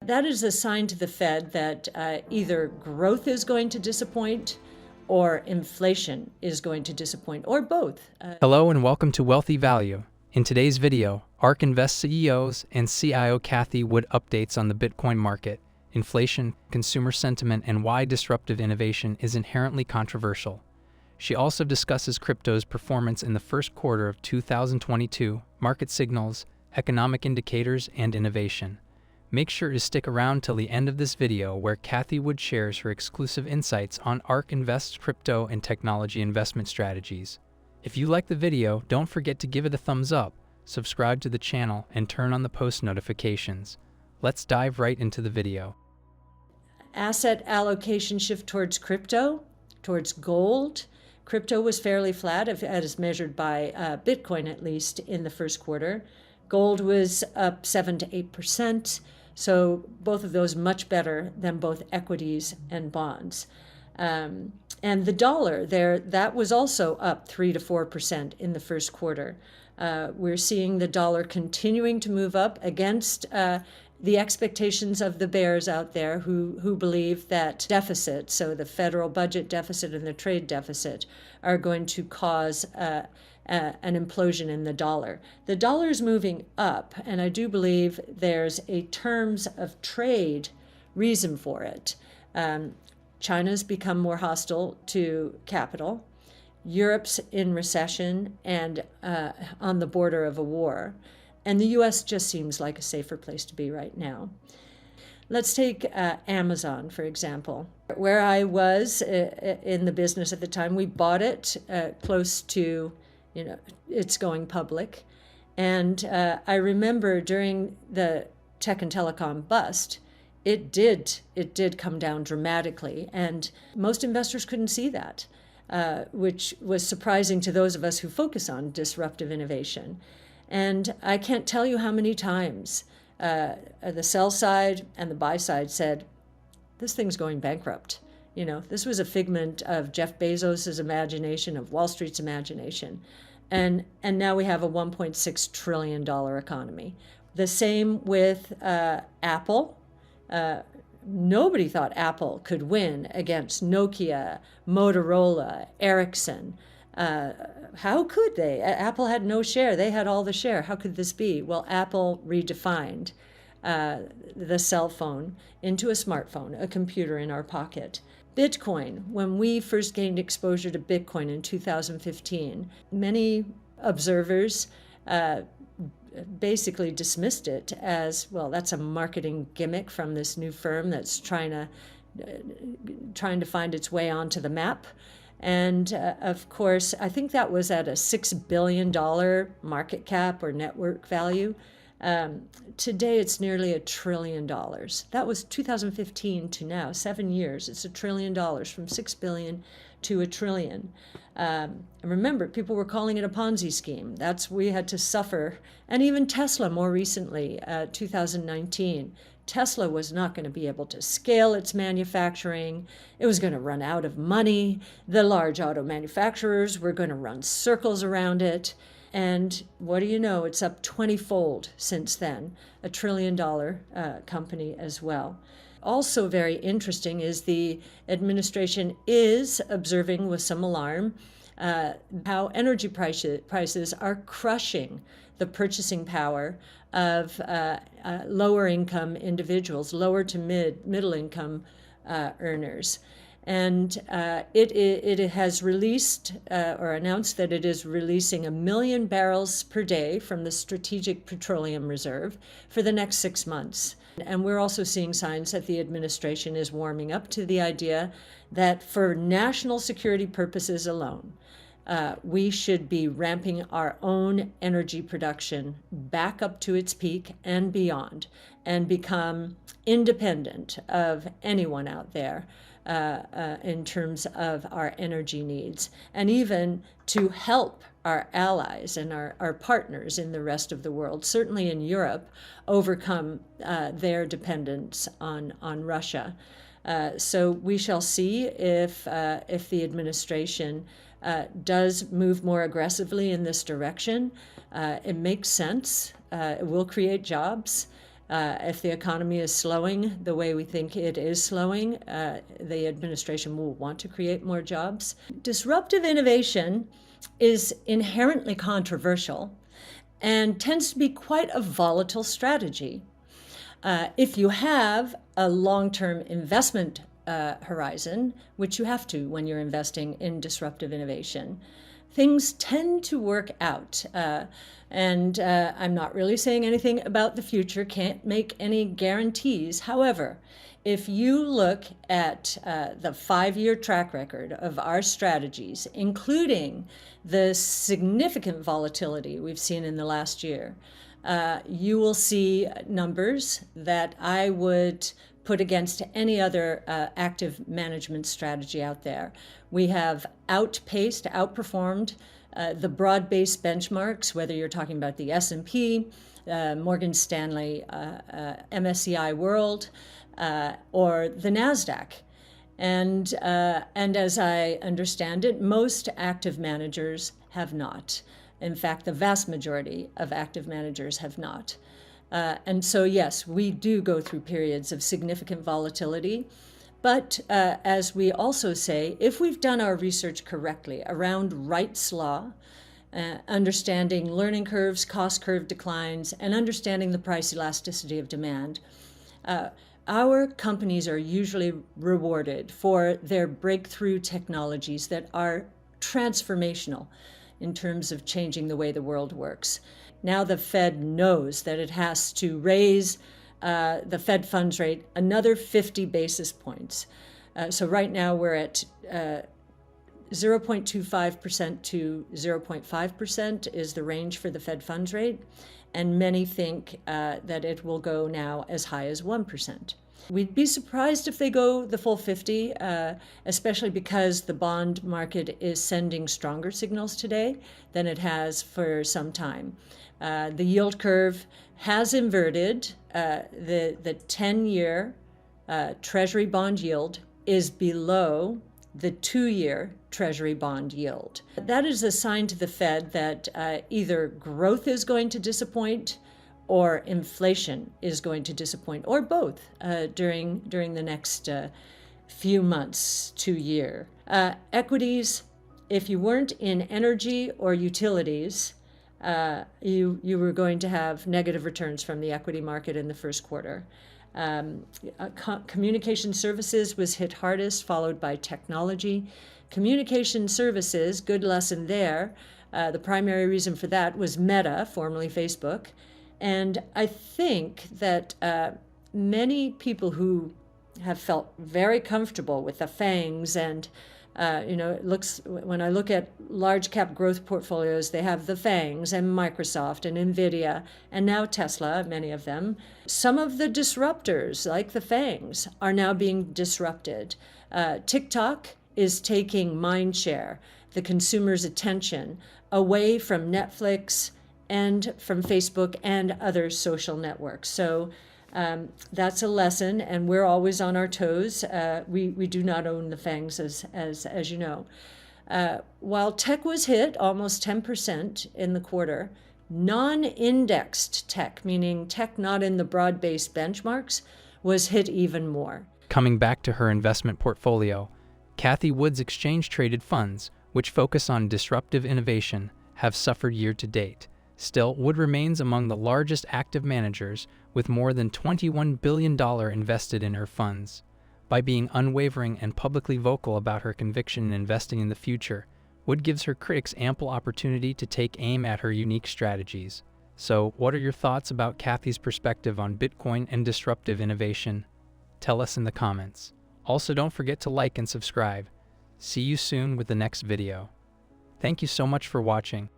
that is a sign to the Fed that either growth is going to disappoint or inflation is going to disappoint, or both. Hello and welcome to Wealthy Value. In today's video, ARK Invest CEOs and CIO Cathie Wood updates on the Bitcoin market, inflation, consumer sentiment, and why disruptive innovation is inherently controversial. She also discusses crypto's performance in the first quarter of 2022, market signals, economic indicators, and innovation. Make sure to stick around till the end of this video where Cathie Wood shares her exclusive insights on ARK Invest's crypto and technology investment strategies. If you like the video, don't forget to give it a thumbs up, subscribe to the channel, and turn on the post notifications. Let's dive right into the video. Asset allocation shift towards crypto, towards gold. Crypto was fairly flat, as measured by Bitcoin at least, in the first quarter. Gold was up 7 to 8%. So both of those much better than both equities and bonds. And the dollar there, that was also up 3 to 4% in the first quarter. We're seeing the dollar continuing to move up against the expectations of the bears out there who believe that deficit, so the federal budget deficit and the trade deficit, are going to cause an implosion in the dollar. The dollar is moving up, and I do believe there's a terms of trade reason for it. China's become more hostile to capital. Europe's in recession and on the border of a war. And the U.S. just seems like a safer place to be right now. Let's take Amazon, for example. Where I was in the business at the time, we bought it close to, it's going public. And I remember during the tech and telecom bust, it did come down dramatically. And most investors couldn't see that, which was surprising to those of us who focus on disruptive innovation. And I can't tell you how many times the sell side and the buy side said, this thing's going bankrupt. This was a figment of Jeff Bezos's imagination, of Wall Street's imagination. And now we have a $1.6 trillion economy. The same with Apple. Nobody thought Apple could win against Nokia, Motorola, Ericsson. How could they? Apple had no share. They had all the share. How could this be? Well, Apple redefined the cell phone into a smartphone, a computer in our pocket. Bitcoin, when we first gained exposure to Bitcoin in 2015, many observers basically dismissed it as, well, that's a marketing gimmick from this new firm that's trying to find its way onto the map. And of course, I think that was at a $6 billion market cap or network value. Today, it's nearly $1 trillion. That was 2015 to now, 7 years. It's $1 trillion, from 6 billion to $1 trillion. And remember, people were calling it a Ponzi scheme. We had to suffer. And even Tesla more recently, 2019. Tesla was not going to be able to scale its manufacturing. It was going to run out of money. The large auto manufacturers were going to run circles around it. And what do you know? It's up 20-fold since then, $1 trillion company as well. Also very interesting is the administration is observing with some alarm how energy prices are crushing the purchasing power of lower income individuals, lower to middle income earners. And it has released or announced that it is releasing 1 million barrels per day from the Strategic Petroleum Reserve for the next 6 months. And we're also seeing signs that the administration is warming up to the idea that for national security purposes alone, we should be ramping our own energy production back up to its peak and beyond, and become independent of anyone out there in terms of our energy needs, and even to help our allies and our partners in the rest of the world, certainly in Europe, overcome their dependence on Russia. So we shall see if the administration does move more aggressively in this direction. It makes sense. It will create jobs. If the economy is slowing the way we think it is slowing, the administration will want to create more jobs. Disruptive innovation is inherently controversial and tends to be quite a volatile strategy. If you have a long-term investment horizon, which you have to when you're investing in disruptive innovation, things tend to work out. I'm not really saying anything about the future, can't make any guarantees. However, if you look at the 5-year track record of our strategies, including the significant volatility we've seen in the last year, you will see numbers that I would put against any other active management strategy out there. We have outperformed the broad-based benchmarks, whether you're talking about the S&P, Morgan Stanley, MSCI World, or the NASDAQ. And as I understand it, most active managers have not. In fact, the vast majority of active managers have not. And so, yes, we do go through periods of significant volatility. But as we also say, if we've done our research correctly around Wright's law, understanding learning curves, cost curve declines, and understanding the price elasticity of demand, our companies are usually rewarded for their breakthrough technologies that are transformational in terms of changing the way the world works. Now the Fed knows that it has to raise the Fed funds rate another 50 basis points. So right now we're at 0.25% to 0.5% is the range for the Fed funds rate, and many think that it will go now as high as 1%. We'd be surprised if they go the full 50, especially because the bond market is sending stronger signals today than it has for some time. The yield curve has inverted. The 10-year Treasury bond yield is below the 2-year Treasury bond yield. That is a sign to the Fed that either growth is going to disappoint or inflation is going to disappoint, or both during the next few months to year. Equities, if you weren't in energy or utilities, you were going to have negative returns from the equity market in the first quarter. Communication services was hit hardest, followed by technology. Communication services, good lesson there. The primary reason for that was Meta, formerly Facebook. And I think that many people who have felt very comfortable with the FANGs and it looks, when I look at large cap growth portfolios, they have the FANGs and Microsoft and Nvidia and now Tesla, many of them. Some of the disruptors, like the FANGs, are now being disrupted. TikTok is taking mind share, the consumer's attention, away from Netflix and from Facebook and other social networks. So that's a lesson, and we're always on our toes. We do not own the FANGs, as you know. While tech was hit almost 10% in the quarter, non-indexed tech, meaning tech not in the broad-based benchmarks, was hit even more. Coming back to her investment portfolio, Cathie Wood's exchange-traded funds, which focus on disruptive innovation, have suffered year-to-date. Still, Wood remains among the largest active managers, with more than $21 billion invested in her funds. By being unwavering and publicly vocal about her conviction in investing in the future, Wood gives her critics ample opportunity to take aim at her unique strategies. So, what are your thoughts about Cathie's perspective on Bitcoin and disruptive innovation? Tell us in the comments. Also, don't forget to like and subscribe. See you soon with the next video. Thank you so much for watching.